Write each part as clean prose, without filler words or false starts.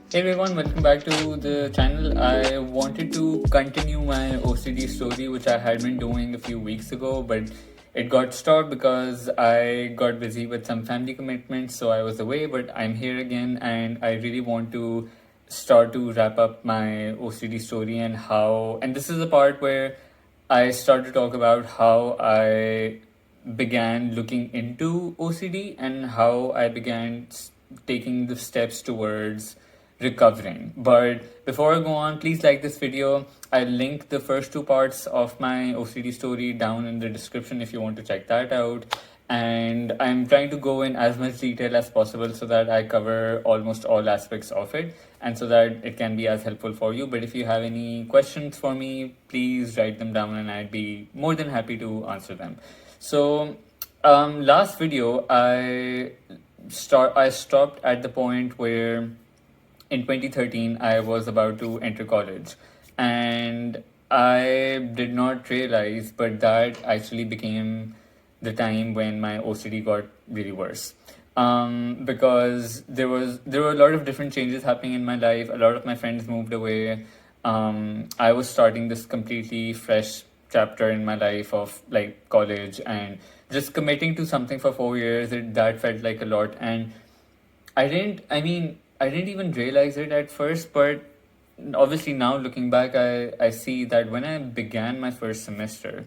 Hey everyone, welcome back to the channel. I wanted to continue my OCD story, which I had been doing a few weeks ago, but it got stopped because I got busy with some family commitments, so I was away. But I'm here again, and I really want to start to wrap up my OCD story and how. And this is the part where I start to talk about how I began looking into OCD and how I began taking the steps towards recovering. But before I go on, please like this video. I'll link the first two parts of my OCD story down in the description if you want to check that out. And I'm trying to go in as much detail as possible so that I cover almost all aspects of it and so that it can be as helpful for you. But if you have any questions for me, please write them down and I'd be more than happy to answer them. So, last video, I stopped at the point where in 2013 I was about to enter college, and I did not realize, but that actually became the time when my OCD got really worse. Because there were a lot of different changes happening in my life. A lot of my friends moved away. I was starting this completely fresh chapter in my life of like college, and just committing to something for 4 years. That felt like a lot, and I didn't even realize it at first, but obviously now looking back, I see that when I began my first semester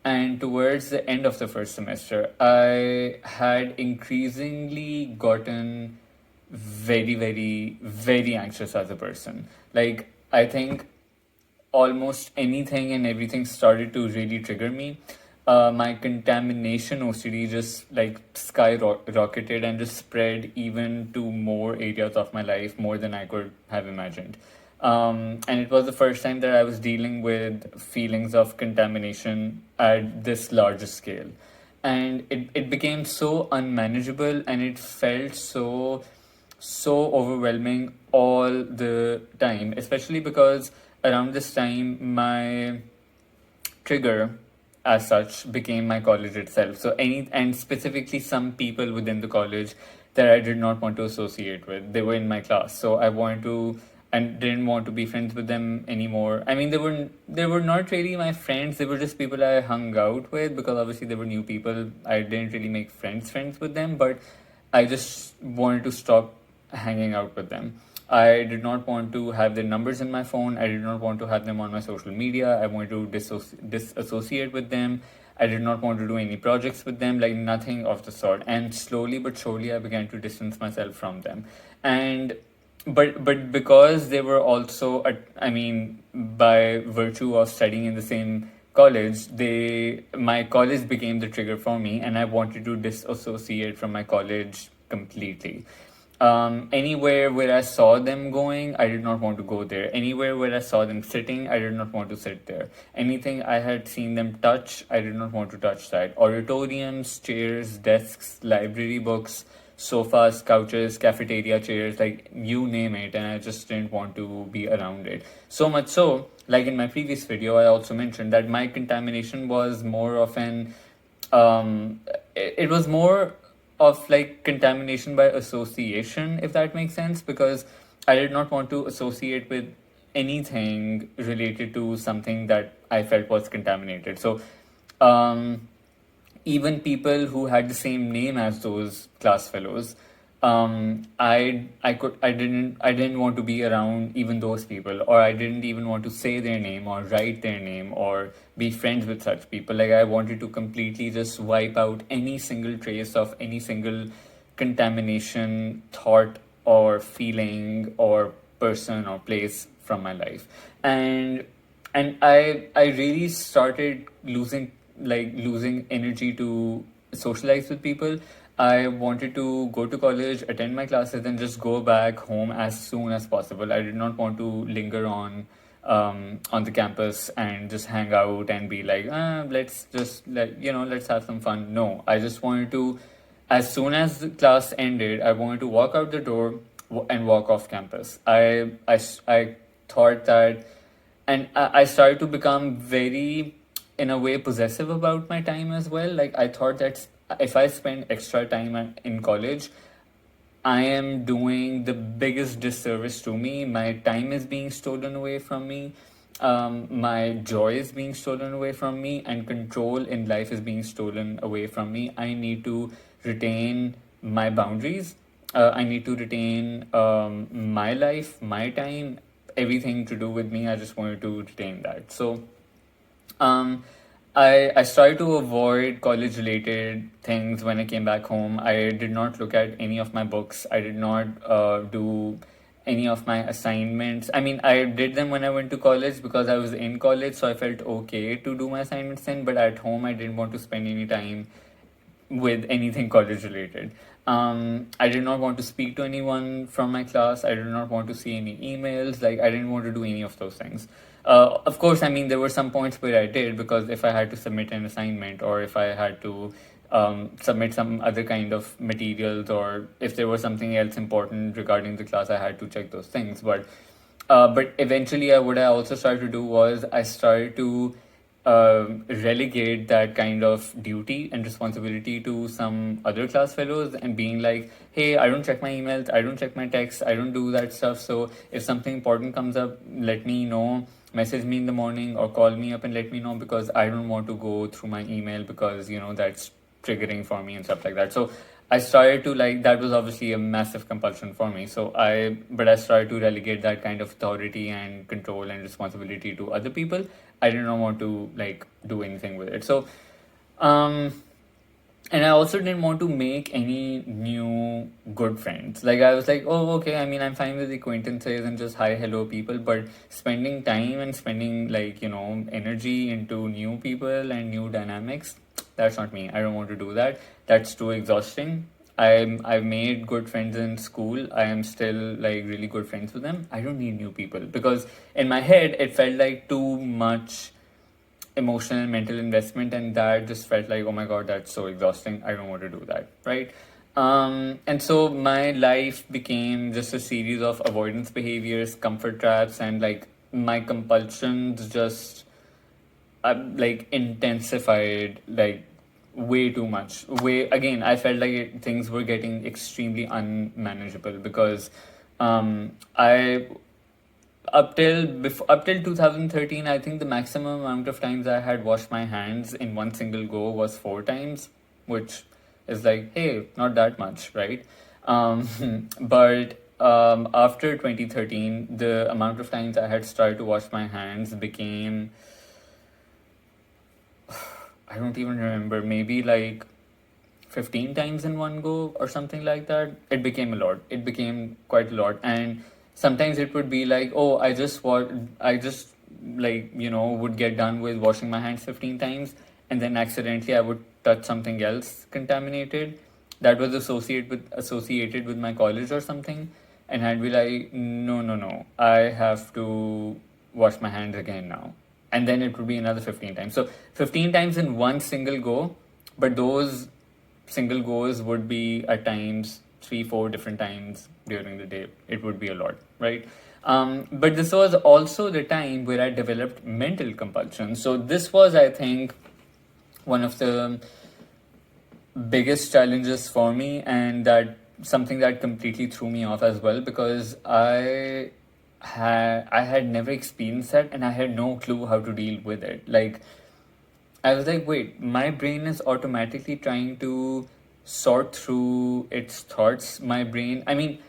and towards the end of the first semester, I had increasingly gotten very anxious as a person. Like, I think almost anything and everything started to really trigger me. My contamination OCD just like skyrocketed and just spread even to more areas of my life, more than I could have imagined. And it was the first time that I was dealing with feelings of contamination at this larger scale. And it became so unmanageable and it felt so overwhelming all the time, especially because around this time my trigger as such became my college itself. So any and specifically some people within the college that I did not want to associate with. They were in my class. So I wanted to and didn't want to be friends with them anymore. I mean they were not really my friends, they were just people I hung out with because obviously they were new people. I didn't really make friends with them, but I just wanted to stop hanging out with them. I did not want to have their numbers in my phone. I did not want to have them on my social media. I wanted to disassociate with them. I did not want to do any projects with them, like nothing of the sort. And slowly but surely, I began to distance myself from them. And but because they were also, I mean, by virtue of studying in the same college, my college became the trigger for me, and I wanted to disassociate from my college completely. Anywhere where I saw them going, I did not want to go there. Anywhere where I saw them sitting, I did not want to sit there. Anything I had seen them touch, I did not want to touch that. Auditoriums, chairs, desks, library books, sofas, couches, cafeteria chairs, like you name it, and I just didn't want to be around it. So much so, like in my previous video, I also mentioned that my contamination was more of an it was more of like contamination by association, if that makes sense, because I did not want to associate with anything related to something that I felt was contaminated. So, um, even people who had the same name as those class fellows, I didn't want to be around even those people, or I didn't even want to say their name or write their name or be friends with such people. Like, I wanted to completely just wipe out any single trace of any single contamination, thought or feeling or person or place from my life. And I really started losing energy to socialize with people. I wanted to go to college, attend my classes, and just go back home as soon as possible. I did not want to linger on the campus and just hang out and be like, let's just let's have some fun. No, I just wanted to, as soon as the class ended, I wanted to walk out the door and walk off campus. I thought that, and I started to become very, in a way, possessive about my time as well. Like, I thought that if I spend extra time in college, I am doing the biggest disservice to me. My time is being stolen away from me. My joy is being stolen away from me, and control in life is being stolen away from me. I need to retain my boundaries. I need to retain my life, my time, everything to do with me. I just wanted to retain that. So um, I started to avoid college related things when I came back home. I did not look at any of my books. I did not do any of my assignments. I mean, I did them when I went to college because I was in college, so I felt okay to do my assignments then. But at home, I didn't want to spend any time with anything college related. I did not want to speak to anyone from my class. I did not want to see any emails. Like, I didn't want to do any of those things. Of course, I mean, there were some points where I did, because if I had to submit an assignment, or if I had to submit some other kind of materials, or if there was something else important regarding the class, I had to check those things. But eventually, what I also started to do was I started to relegate that kind of duty and responsibility to some other class fellows, and being like, hey, I don't check my emails, I don't check my texts, I don't do that stuff. So if something important comes up, let me know, message me in the morning, or call me up and let me know, because I don't want to go through my email, because that's triggering for me and stuff like that. So I started to, like, that was obviously a massive compulsion for me. But I started to relegate that kind of authority and control and responsibility to other people. I did not want to, like, do anything with it. Um, and I also didn't want to make any new good friends. Like, I was like, oh, okay, I mean, I'm fine with acquaintances and just hi, hello people, but spending time and spending, like, energy into new people and new dynamics, that's not me. I don't want to do that. That's too exhausting. I've made good friends in school. I am still, like, really good friends with them. I don't need new people, because in my head it felt like too much emotional and mental investment, and that just felt like, oh my god, that's so exhausting. I don't want to do that, right? And so my life became just a series of avoidance behaviors, comfort traps, and, like, my compulsions just like intensified, like, way too much. Way Again, I felt like things were getting extremely unmanageable, because I up till 2013, I think the maximum amount of times I had washed my hands in one single go was 4 times, which is like, hey, not that much, right? But after 2013, the amount of times I had started to wash my hands became, I don't even remember, maybe like 15 times in one go or something like that. It became a lot. It became quite a lot. And sometimes it would be like, oh, I just, like, would get done with washing my hands 15 times, and then accidentally I would touch something else contaminated that was associated with my college or something, and I'd be like, no, no, no, I have to wash my hands again now. And then it would be another 15 times. So 15 times in one single go, but those single goes would be at times 3 4 different times during the day. It would be a lot, right? But this was also the time where I developed mental compulsion. So this was, I think, one of the biggest challenges for me, and that something that completely threw me off as well, because I had never experienced that, and I had no clue how to deal with it. Like, I was like, wait, my brain is automatically trying to sort through its thoughts. My brain, I mean,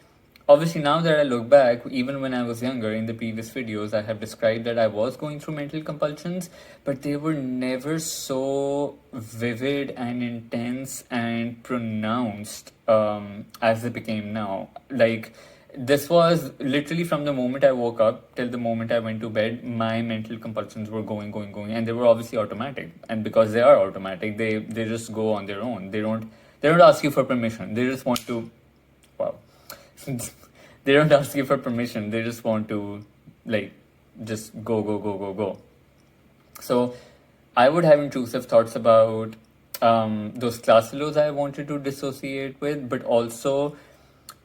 obviously, now that I look back, even when I was younger, in the previous videos, I have described that I was going through mental compulsions, but they were never so vivid and intense and pronounced as they became now. Like, this was literally from the moment I woke up till the moment I went to bed, my mental compulsions were going, going, going, and they were obviously automatic. And because they are automatic, they just go on their own. They don't ask you for permission. They just want to, wow. They don't ask you for permission. They just want to, like, just go, go, go, go, go. So I would have intrusive thoughts about those class fellows I wanted to dissociate with, but also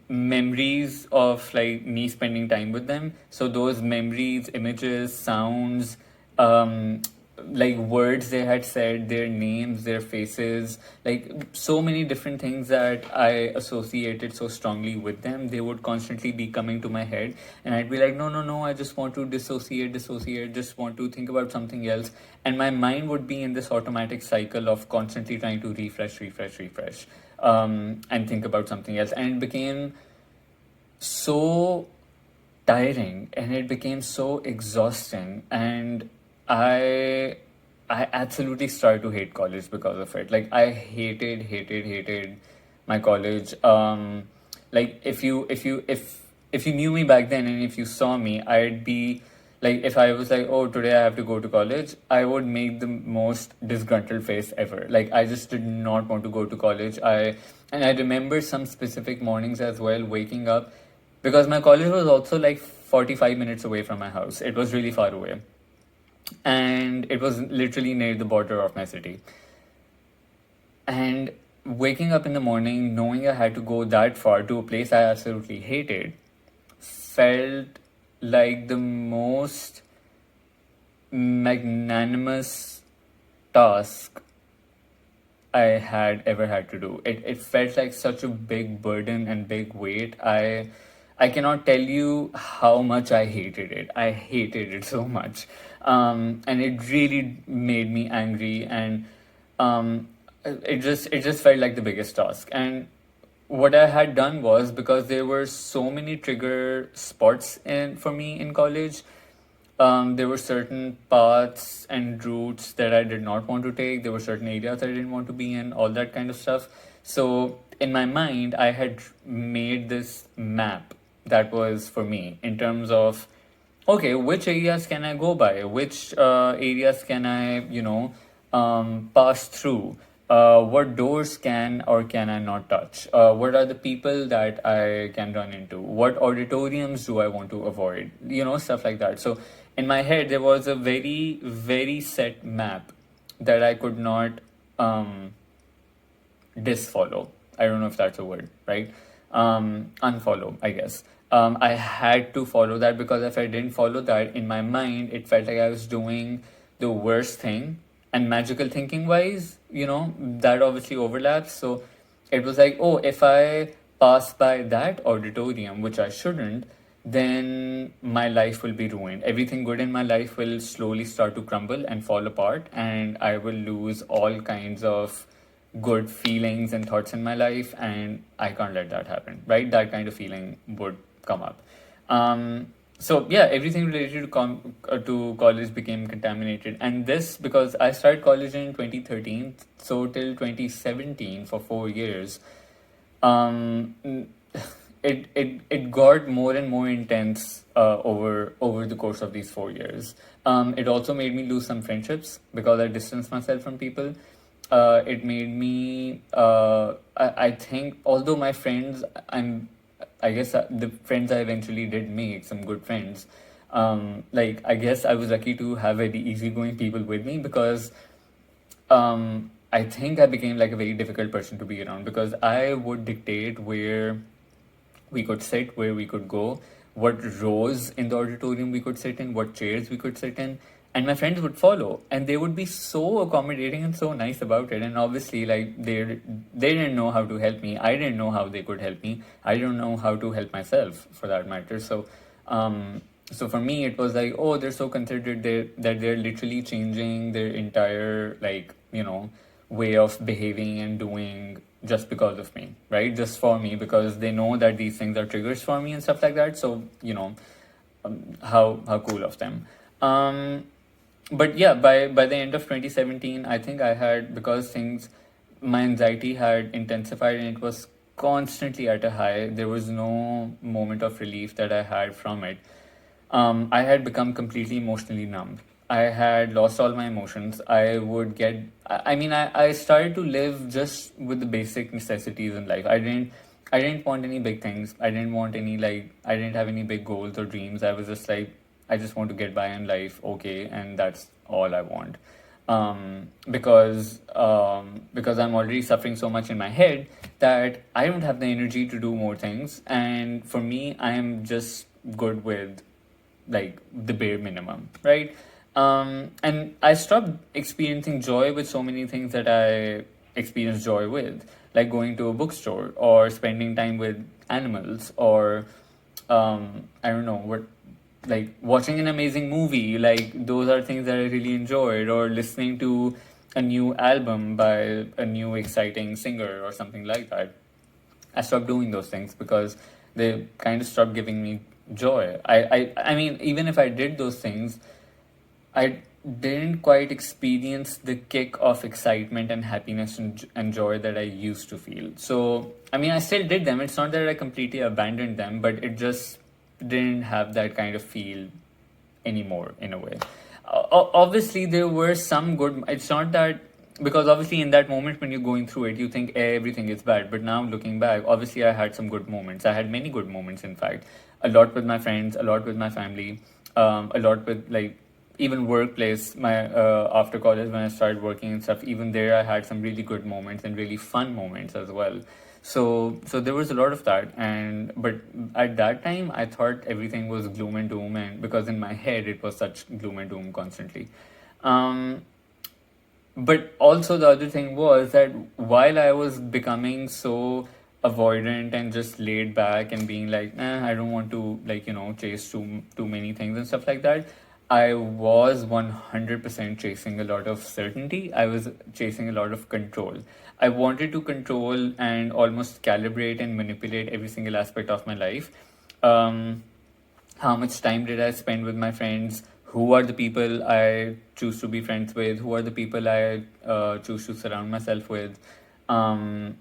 memories of, like, me spending time with them. So those memories, images, sounds, like words they had said, their names, their faces, like so many different things that I associated so strongly with them, they would constantly be coming to my head, and I'd be like, no, no, no, I just want to dissociate, just want to think about something else. And my mind would be in this automatic cycle of constantly trying to refresh, and think about something else. And it became so tiring and it became so exhausting, and i I absolutely started to hate college because of it. Like I hated my college. Like if you knew me back then, and if you saw me, I'd be like, if I was like, oh, today I have to go to college, I would make the most disgruntled face ever. Like I just did not want to go to college. I remember some specific mornings as well, waking up, because my college was also like 45 minutes away from my house. It was really far away, and it was literally near the border of my city. And waking up in the morning knowing I had to go that far to a place I absolutely hated felt like the most magnanimous task I had ever had to do. It felt like such a big burden and big weight. I cannot tell you how much I hated it. I hated it so much. And it really made me angry, and um, it just felt like the biggest task. And what I had done was, because there were so many trigger spots in for me in college, there were certain paths and routes that I did not want to take. There were certain areas I didn't want to be in, all that kind of stuff. So in my mind, I had made this map that was for me in terms of, okay, which areas can I go by? Which areas can I, pass through? What doors can or can I not touch? What are the people that I can run into? What auditoriums do I want to avoid? Stuff like that. So in my head, there was a very, very set map that I could not um, disfollow. I don't know if that's a word, right? Unfollow, I guess. I had to follow that, because if I didn't follow that, in my mind, it felt like I was doing the worst thing. And magical thinking wise, that obviously overlaps. So it was like, oh, if I pass by that auditorium, which I shouldn't, then my life will be ruined. Everything good in my life will slowly start to crumble and fall apart, and I will lose all kinds of good feelings and thoughts in my life, and I can't let that happen, right? That kind of feeling would come up. So yeah, everything related to college became contaminated, and this because I started college in 2013, so till 2017 for 4 years. Um, it got more and more intense over the course of these 4 years. It also made me lose some friendships because I distanced myself from people. It made me I think, although my friends, I guess the friends I eventually did make, some good friends. Like I guess I was lucky to have very easygoing people with me, because I think I became like a very difficult person to be around, because I would dictate where we could sit, where we could go, what rows in the auditorium we could sit in, what chairs we could sit in. And my friends would follow, and they would be so accommodating and so nice about it. And obviously, like they didn't know how to help me. I didn't know how they could help me. I don't know how to help myself, for that matter. So for me, it was like, oh, they're so considerate, that they're literally changing their entire, like, way of behaving and doing just because of me, right? Just for me, because they know that these things are triggers for me and stuff like that. So how cool of them. Um, but yeah, by the end of 2017, I think I had, because things, my anxiety had intensified and it was constantly at a high. There was no moment of relief that I had from it. I had become completely emotionally numb. I had lost all my emotions. I would get, I mean, I started to live just with the basic necessities in life. I didn't want any big things. I didn't want any, like, I didn't have any big goals or dreams. I was just like, I just want to get by in life, okay, and that's all I want. Because I'm already suffering so much in my head that I don't have the energy to do more things. And for me, I am just good with like the bare minimum, right? And I stopped experiencing joy with so many things that I experienced joy with, like going to a bookstore or spending time with animals, or I don't know what, like watching an amazing movie. Like those are things that I really enjoyed, or listening to a new album by a new exciting singer or something like that. I stopped doing those things because they kind of stopped giving me joy. I mean, even if I did those things, I didn't quite experience the kick of excitement and happiness and joy that I used to feel. So, I mean, I still did them. It's not that I completely abandoned them, but it just didn't have that kind of feel anymore in a way. Obviously, there were some good. It's not that, because obviously in that moment when you're going through it, you think everything is bad. But now looking back, obviously I had some good moments. I had many good moments. In fact, a lot with my friends, a lot with my family, a lot with like even workplace. My after college when I started working and stuff, even there I had some really good moments and really fun moments as well. So there was a lot of that, and but at that time I thought everything was gloom and doom, and because in my head it was such gloom and doom constantly. um but also the other thing was that while I was becoming so avoidant and just laid back and being like, I don't want to, like, chase too many things and stuff like that, I was 100% chasing a lot of certainty. I was chasing a lot of control. I wanted to control and almost calibrate and manipulate every single aspect of my life. um how much time did I spend with my friends? Who are the people I choose to be friends with? Who are the people I choose to surround myself with? Um,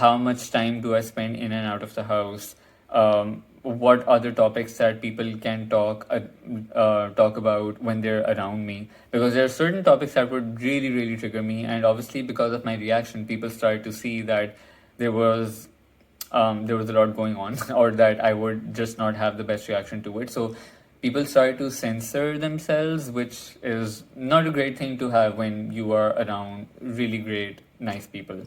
how much time do I spend in and out of the house? What other topics that people can talk about when they're around me? Because there are certain topics that would really, really trigger me, and obviously because of my reaction, people started to see that there was there was a lot going on, or that I would just not have the best reaction to it. So people started to censor themselves, which is not a great thing to have when you are around really great, nice people.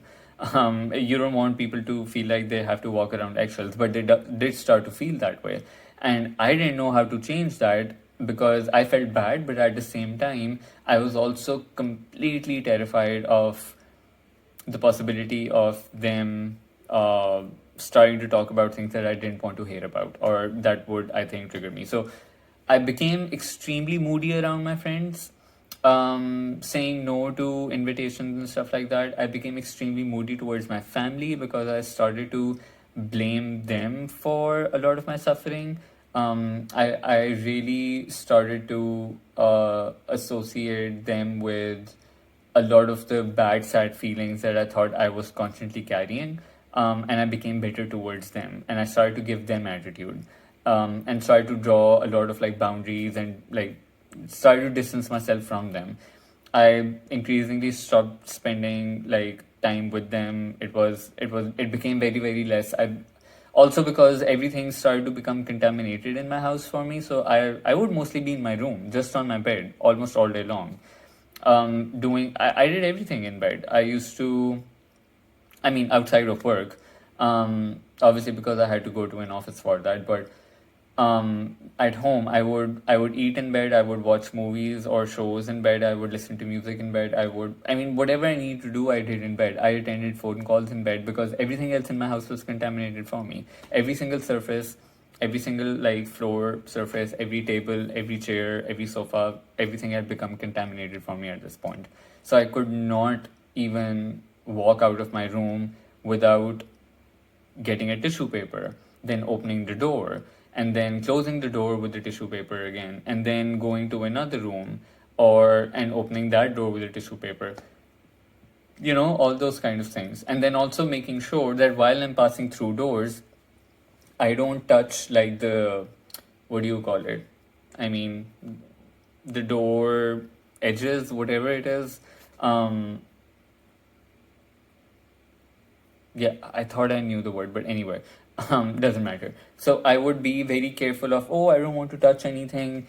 You don't want people to feel like they have to walk around eggshells, but they did start to feel that way. And I didn't know how to change that because I felt bad, but at the same time, I was also completely terrified of the possibility of them starting to talk about things that I didn't want to hear about, or that would, I think, trigger me. So I became extremely moody around my friends, saying no to invitations and stuff like that. I became extremely moody towards my family because I started to blame them for a lot of my suffering. I really started to associate them with a lot of the bad, sad feelings that I thought I was constantly carrying. And I became bitter towards them, and I started to give them attitude, and started to draw a lot of like boundaries, and like started to distance myself from them. I increasingly stopped spending like time with them. It became very, very less. I also, because everything started to become contaminated in my house for me, so I would mostly be in my room, just on my bed, almost all day long. Doing I did everything in bed. I used to, I mean, outside of work, obviously because I had to go to an office for that. But at home, I would eat in bed. I would watch movies or shows in bed. I would listen to music in bed. I mean, whatever I need to do, I did in bed. I attended phone calls in bed because everything else in my house was contaminated for me. Every single surface, every single like floor surface, every table, every chair, every sofa, everything had become contaminated for me at this point. So I could not even walk out of my room without getting a tissue paper, then opening the door, and then closing the door with the tissue paper again, and then going to another room, or and opening that door with a tissue paper. All those kind of things. And then also making sure that while I'm passing through doors, I don't touch like the, what do you call it? I mean, the door edges, whatever it is. Um, yeah, I thought I knew the word, but anyway, doesn't matter. So I would be very careful of, oh, I don't want to touch anything,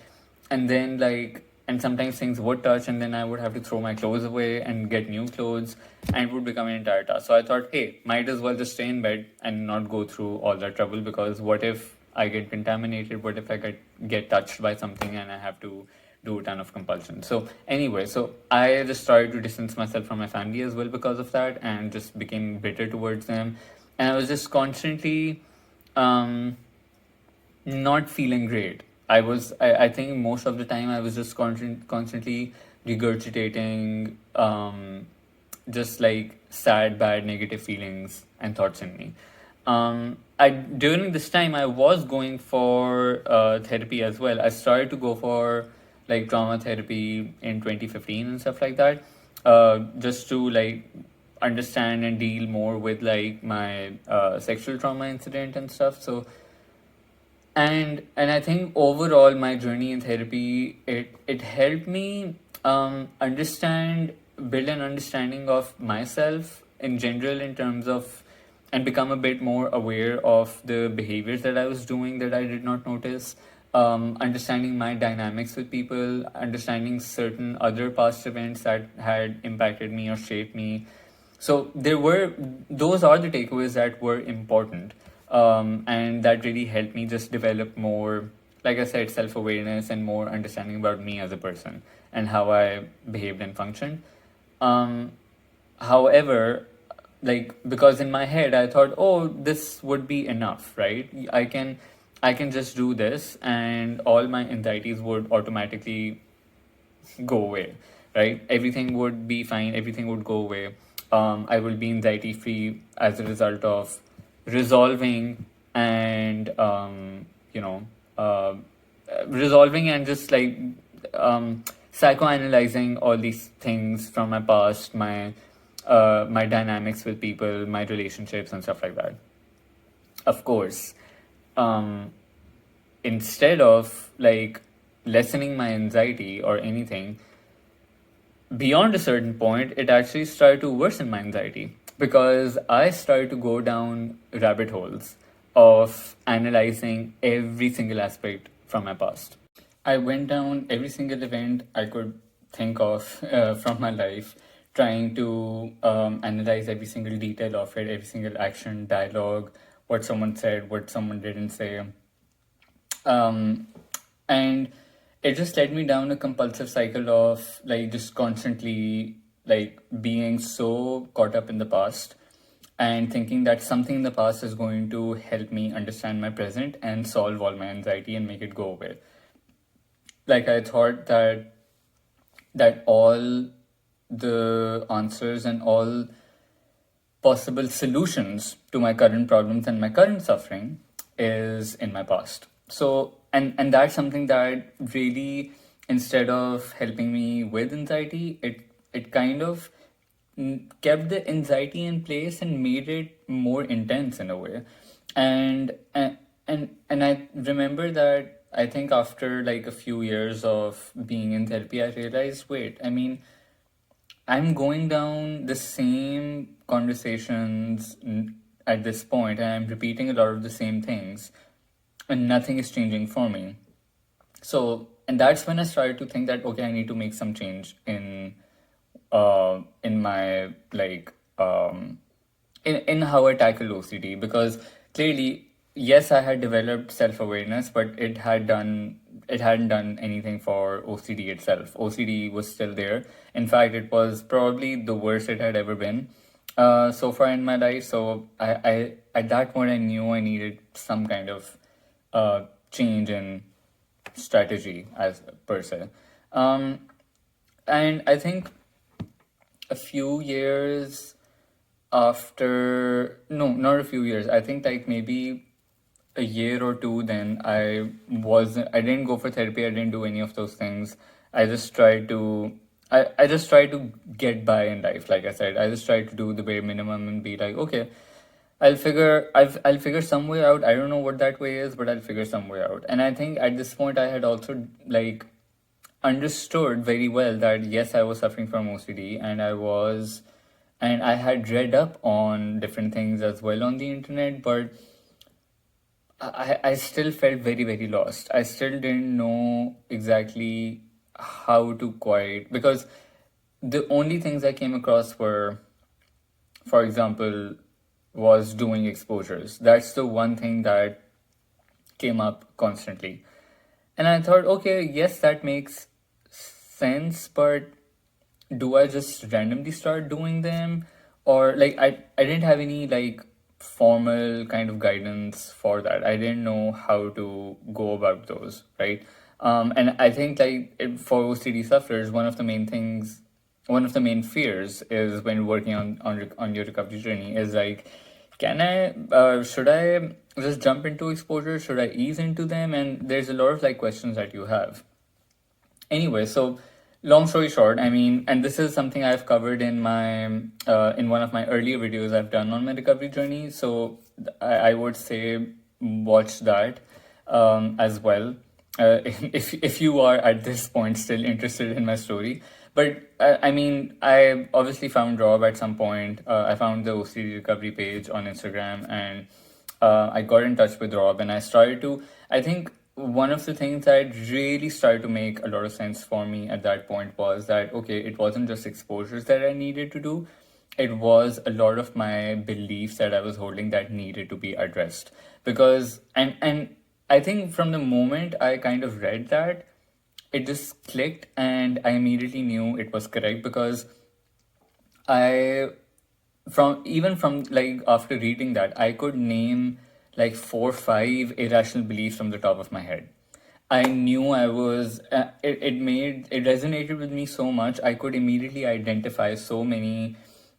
and then like, and sometimes things would touch, and then I would have to throw my clothes away and get new clothes, and it would become an entire task. So I thought, hey, might as well just stay in bed and not go through all that trouble, because what if I get contaminated? What if I get touched by something and I have to do a ton of compulsion. So anyway, so I just started to distance myself from my family as well because of that, and just became bitter towards them. And I was just constantly um, not feeling great. I think most of the time I was just constantly regurgitating just like sad, bad, negative feelings and thoughts in me. During this time, I was going for therapy as well. I started to go for like trauma therapy in 2015 and stuff like that, just to like understand and deal more with like my sexual trauma incident and stuff. So and I think overall my journey in therapy, it helped me understand, build an understanding of myself in general, in terms of, and become a bit more aware of the behaviors that I was doing that I did not notice. Understanding my dynamics with people, understanding certain other past events that had impacted me or shaped me. So those are the takeaways that were important, and that really helped me just develop more, like I said, self awareness and more understanding about me as a person and how I behaved and functioned. Um, However, like, because in my head I thought, oh, this would be enough, right? I can just do this, and all my anxieties would automatically go away, right? Everything would be fine, everything would go away. I will be anxiety free as a result of resolving and you know uh, resolving and just like psychoanalyzing all these things from my past, my dynamics with people, my relationships and stuff like that. Of course, um, instead of like lessening my anxiety or anything, beyond a certain point, it actually started to worsen my anxiety because I started to go down rabbit holes of analyzing every single aspect from my past. I went down every single event I could think of from my life, trying to analyze every single detail of it, every single action, dialogue, what someone said, what someone didn't say. um, and it just led me down a compulsive cycle of like just constantly like being so caught up in the past and thinking that something in the past is going to help me understand my present and solve all my anxiety and make it go away. Like I thought that all the answers and all possible solutions to my current problems and my current suffering is in my past. So and that's something that really, instead of helping me with anxiety, it kind of kept the anxiety in place and made it more intense in a way. And I remember that I think after like a few years of being in therapy, I realized, wait, I mean, I'm going down the same conversations at this point, and I'm repeating a lot of the same things, and nothing is changing for me. So, and that's when I started to think that okay, I need to make some change in my like in how I tackle OCD, because clearly, yes, I had developed self awareness, but it hadn't done anything for OCD itself. OCD was still there. In fact, it was probably the worst it had ever been so far in my life. So I at that point I knew I needed some kind of change in strategy as per se. Um, and I think a few years after, no, not a few years, I think like maybe a year or two, then I didn't go for therapy, I didn't do any of those things. I just tried to get by in life. Like I said, I just tried to do the bare minimum and be like, okay, I'll figure some way out. I don't know what that way is, but I'll figure some way out. And I think at this point I had also like understood very well that yes, I was suffering from OCD, and I had read up on different things as well on the internet, but I still felt very, very lost. I still didn't know exactly how to quite, because the only things I came across were, for example, was doing exposures. That's the one thing that came up constantly. And I thought, okay, yes, that makes sense, but do I just randomly start doing them? Or like I didn't have any like formal kind of guidance for that. I didn't know how to go about those, right? And I think for OCD sufferers, one of the main fears is when working on your recovery journey is like, should I just jump into exposure? Should I ease into them? And there's a lot of like questions that you have. Anyway, so long story short, I mean, and this is something I've covered in my in one of my earlier videos I've done on my recovery journey. So I would say watch that as well. If you are at this point still interested in my story. But I mean, I obviously found Rob at some point. I found the OCD recovery page on Instagram, and I got in touch with Rob, and I started to. I think one of the things that really started to make a lot of sense for me at that point was that okay, it wasn't just exposures that I needed to do. It was a lot of my beliefs that I was holding that needed to be addressed. Because and I think from the moment I kind of read that, it just clicked, and I immediately knew it was correct. Because I from like after reading that, I could name like 4 5 irrational beliefs from the top of my head. I knew I was it resonated with me so much. I could immediately identify so many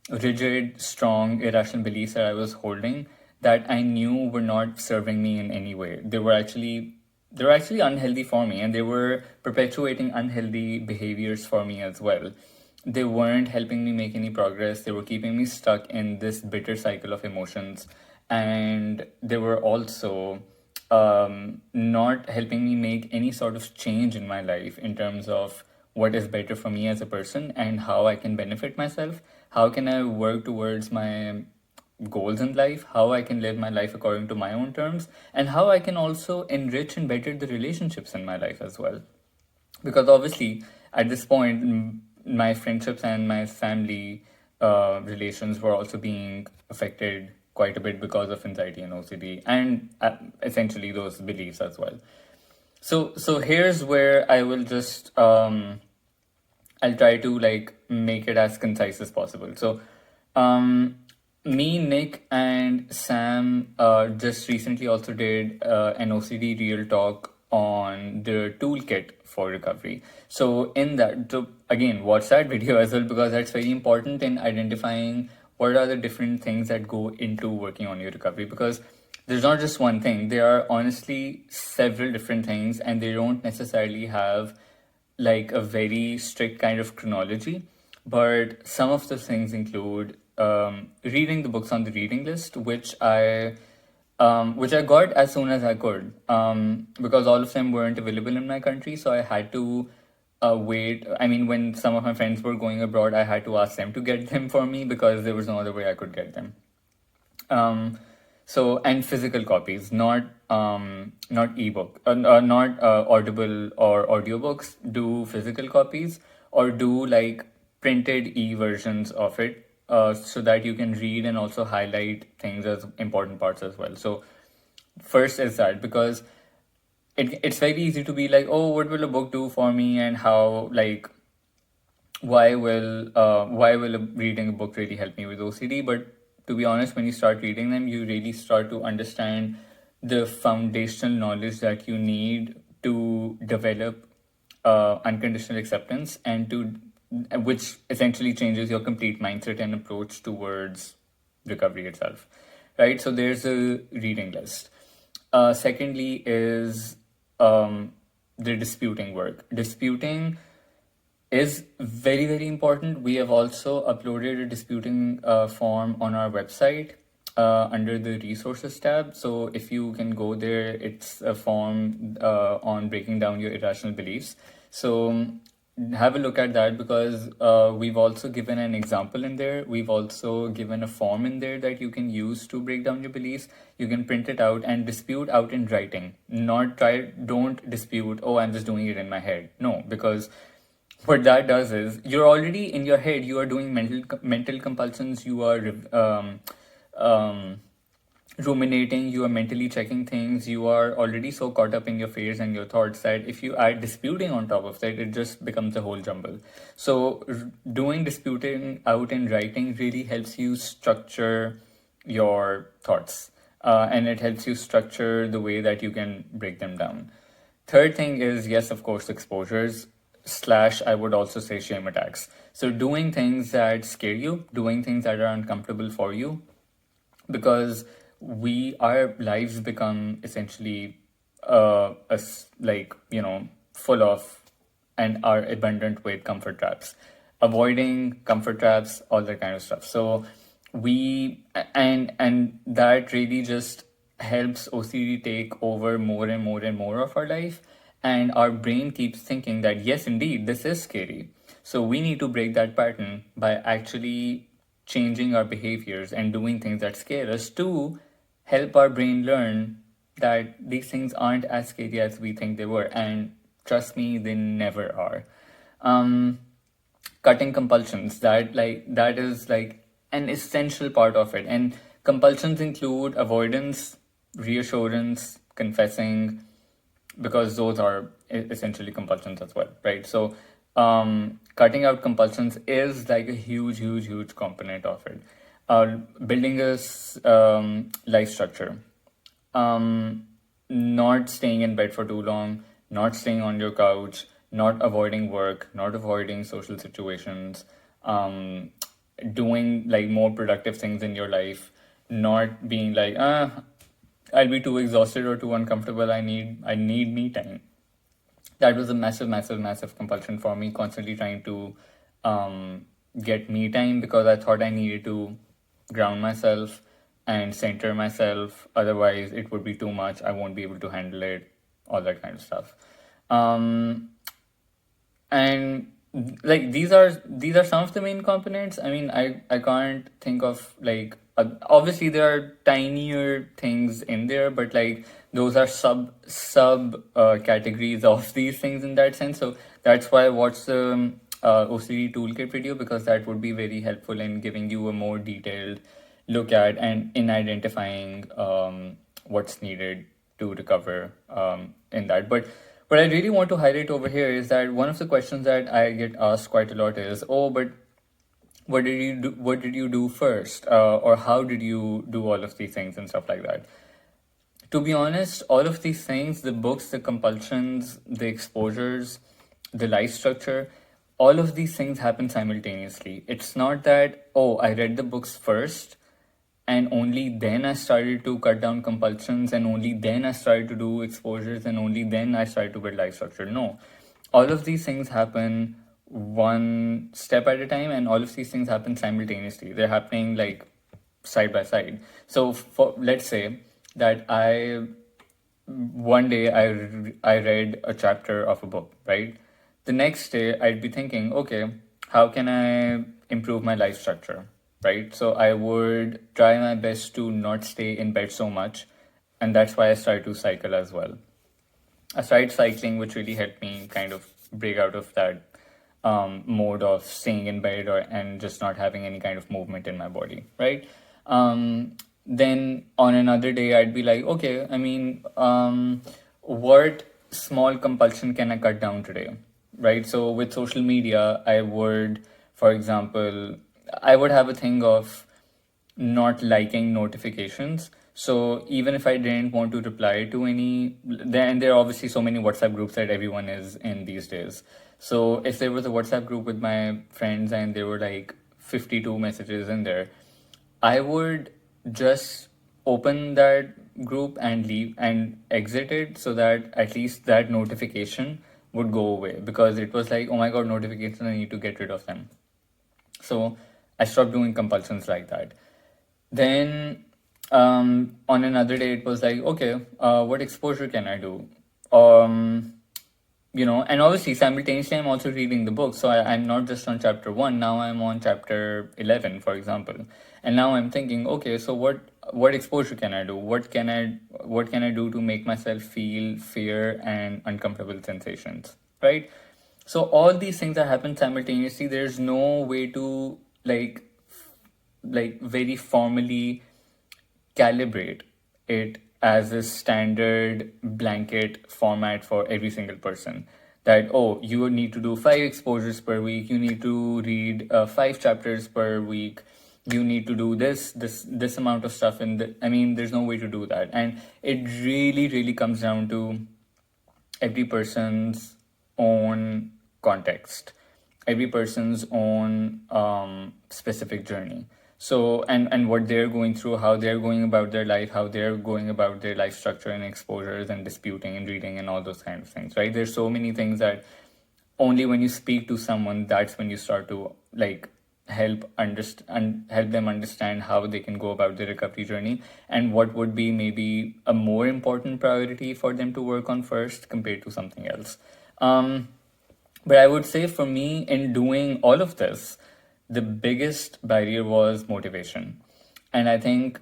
rigid, strong, irrational beliefs that I was holding that I knew were not serving me in any way. They were actually unhealthy for me, and they were perpetuating unhealthy behaviors for me as well. They weren't helping me make any progress. They were keeping me stuck in this bitter cycle of emotions, and they were also not helping me make any sort of change in my life in terms of what is better for me as a person and how I can benefit myself. How can I work towards my goals in life, how I can live my life according to my own terms, and how I can also enrich and better the relationships in my life as well. Because obviously, at this point, my friendships and my family relations were also being affected quite a bit because of anxiety and OCD, and essentially those beliefs as well. So here's where I will just I'll try to like make it as concise as possible. So, me, Nick, and Sam just recently also did an OCD real talk on the toolkit for recovery. So, in that, so again, watch that video as well, because that's very important in identifying what are the different things that go into working on your recovery. Because there's not just one thing, there are honestly several different things, and they don't necessarily have like a very strict kind of chronology. But some of the things include reading the books on the reading list, which I got as soon as I could, because all of them weren't available in my country, so I had to wait. I mean, when some of my friends were going abroad, I had to ask them to get them for me because there was no other way I could get them. So, and physical copies, not ebook, not Audible or audiobooks. Do physical copies, or do like printed e-versions of it, so that you can read and also highlight things as important parts as well. So first is that, because it's very easy to be like, oh, what will a book do for me, and how like why will reading a book really help me with OCD? But to be honest, when you start reading them, you really start to understand the foundational knowledge that you need to develop unconditional acceptance, and to which essentially changes your complete mindset and approach towards recovery itself, right? So there's a reading list. Secondly is the disputing work. Disputing is very, very important. We have also uploaded a disputing form on our website under the resources tab. So if you can go there, it's a form on breaking down your irrational beliefs. So have a look at that, because we've also given an example in there. We've also given a form in there that you can use to break down your beliefs. You can print it out and dispute out in writing. Don't dispute, oh, I'm just doing it in my head. No, because what that does is, you're already in your head, you are doing mental compulsions, you are um, ruminating, you are mentally checking things, you are already so caught up in your fears and your thoughts that if you add disputing on top of that, it just becomes a whole jumble. So, doing disputing out in writing really helps you structure your thoughts, and it helps you structure the way that you can break them down. Third thing is, yes, of course, exposures slash, I would also say, shame attacks. So, doing things that scare you, doing things that are uncomfortable for you, because our lives become essentially like, full of and are abundant with comfort traps. Avoiding comfort traps, all that kind of stuff. So we and that really just helps OCD take over more and more and more of our life, and our brain keeps thinking that yes, indeed, this is scary. So we need to break that pattern by actually changing our behaviors and doing things that scare us to help our brain learn that these things aren't as scary as we think they were. And trust me, they never are. Um, Cutting compulsions, that is like an essential part of it. And compulsions include avoidance, reassurance, confessing, because those are essentially compulsions as well, right? So cutting out compulsions is like a huge component of it. Building a life structure, um, not staying in bed for too long, not staying on your couch, not avoiding work, not avoiding social situations, doing like more productive things in your life, not being like, I'll be too exhausted or too uncomfortable. I need me time. That was a massive compulsion for me, constantly trying to get me time, because I thought I needed to ground myself and center myself. Otherwise, it would be too much. I won't be able to handle it, all that kind of stuff. Um, and like these are some of the main components. I mean, I can't think of like obviously there are tinier things in there, but like those are sub categories of these things in that sense. So that's why I watched the OCD toolkit video, because that would be very helpful in giving you a more detailed look at and in identifying what's needed to recover in that. But what I really want to highlight over here is that one of the questions that I get asked quite a lot is, "Oh, but what did you do? What did you do first, or how did you do all of these things and stuff like that?" To be honest, all of these things, the books, the compulsions, the exposures, the life structure, all of these things happen simultaneously. It's not that, oh, I read the books first and only then I started to cut down compulsions, and only then I started to do exposures, and only then I started to build life structure. No, all of these things happen one step at a time, and all of these things happen simultaneously. They're happening like side by side. So for, let's say that one day I read a chapter of a book, right? The next day I'd be thinking, okay, how can I improve my life structure, right? So I would try my best to not stay in bed so much, and that's why I started to cycle as well. I started cycling, which really helped me kind of break out of that mode of staying in bed or and just not having any kind of movement in my body, right? Then on another day, I'd be like, okay, I mean, what small compulsion can I cut down today, right? So with social media, I would, for example, I would have a thing of not liking notifications. So even if I didn't want to reply to any, then there are obviously so many WhatsApp groups that everyone is in these days. So if there was a WhatsApp group with my friends and there were like 52 messages in there, I would just open that group and leave and exit it, so that at least that notification would go away, because it was like, oh my god, notifications, I need to get rid of them. So I stopped doing compulsions like that. Then on another day, it was like, okay, what exposure can I do? Um, and obviously simultaneously, I'm also reading the book. So I'm not just on chapter one. Now I'm on chapter 11, for example. And now I'm thinking, okay, so what exposure can I do? What can I do to make myself feel fear and uncomfortable sensations, right? So all these things that happen simultaneously. There's no way to like very formally calibrate it as a standard blanket format for every single person. That, oh, you need to do 5 exposures per week, you need to read 5 chapters per week, you need to do this amount of stuff in the, I mean, there's no way to do that. And it really comes down to every person's own context, every person's own specific journey. So, and what they're going through, how they're going about their life, how they're going about their life structure and exposures and disputing and reading and all those kind of things, right? There's so many things that only when you speak to someone, that's when you start to like help them understand how they can go about their recovery journey and what would be maybe a more important priority for them to work on first compared to something else. But I would say for me, in doing all of this, the biggest barrier was motivation. And I think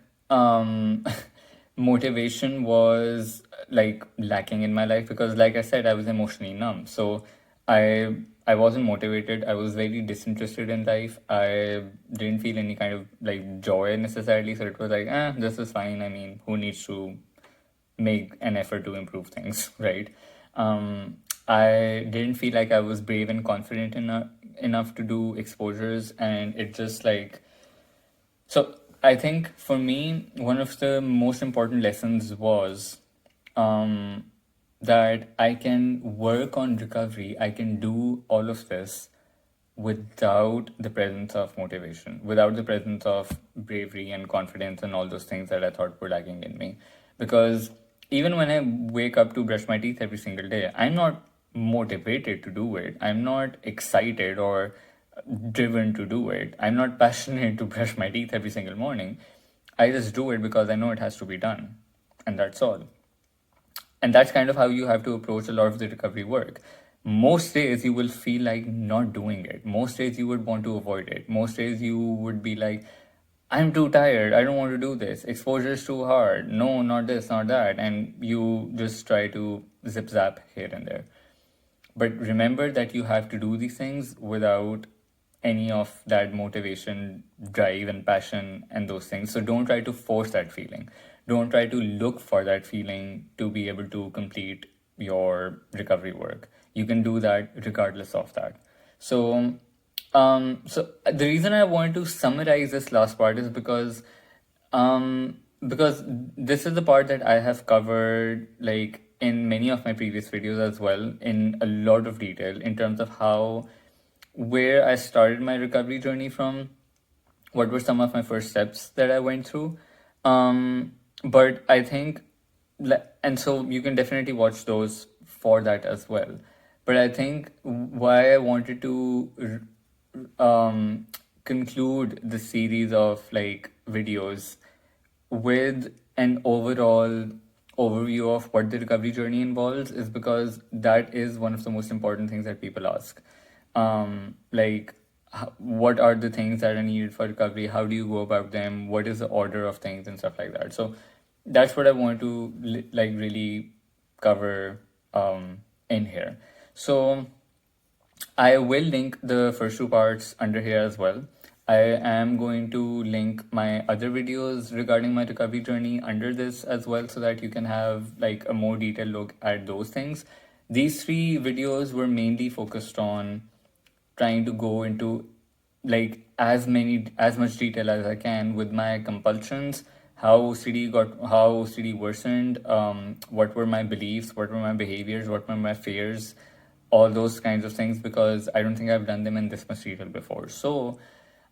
motivation was like lacking in my life because, like I said, I was emotionally numb. So I wasn't motivated. I was very disinterested in life. I didn't feel any kind of like joy necessarily. So it was like, this is fine. I mean, who needs to make an effort to improve things, right? I didn't feel like I was brave and confident enough to do exposures, and it just like, so I think for me, one of the most important lessons was that I can work on recovery, I can do all of this without the presence of motivation, without the presence of bravery and confidence and all those things that I thought were lacking in me. Because even when I wake up to brush my teeth every single day, I'm not motivated to do it. I'm not excited or driven to do it. I'm not passionate to brush my teeth every single morning. I just do it because I know it has to be done. And that's all. And that's kind of how you have to approach a lot of the recovery work. Most days you will feel like not doing it. Most days you would want to avoid it. Most days you would be like, I'm too tired. I don't want to do this. Exposure is too hard. No, not this, not that. And you just try to zip zap here and there. But remember that you have to do these things without any of that motivation, drive, and passion, and those things. So don't try to force that feeling. Don't try to look for that feeling to be able to complete your recovery work. You can do that regardless of that. So the reason I want to summarize this last part is because this is the part that I have covered like in many of my previous videos as well in a lot of detail in terms of how where I started my recovery journey from, what were some of my first steps that I went through. But I think, and so you can definitely watch those for that as well. But I think why I wanted to conclude the series of like videos with an overall overview of what the recovery journey involves is because that is one of the most important things that people ask. Like, what are the things that are needed for recovery? How do you go about them? What is the order of things and stuff like that? So that's what I want to like really cover in here. So I will link the first 2 parts under here as well. I am going to link my other videos regarding my recovery journey under this as well so that you can have like a more detailed look at those things. These 3 videos were mainly focused on trying to go into like as much detail as I can with my compulsions, how OCD worsened, what were my beliefs, what were my behaviors, what were my fears, all those kinds of things, because I don't think I've done them in this much detail before. So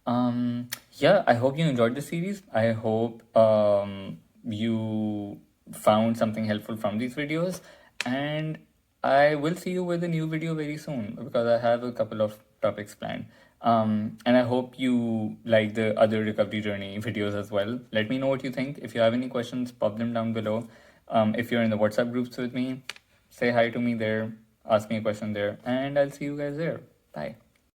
yeah, I hope you enjoyed the series. I hope you found something helpful from these videos, and I will see you with a new video very soon because I have a couple of topics planned. And I hope you like the other recovery journey videos as well. Let me know what you think. If you have any questions, pop them down below. If you're in the WhatsApp groups with me, say hi to me there, ask me a question there, and I'll see you guys there. Bye.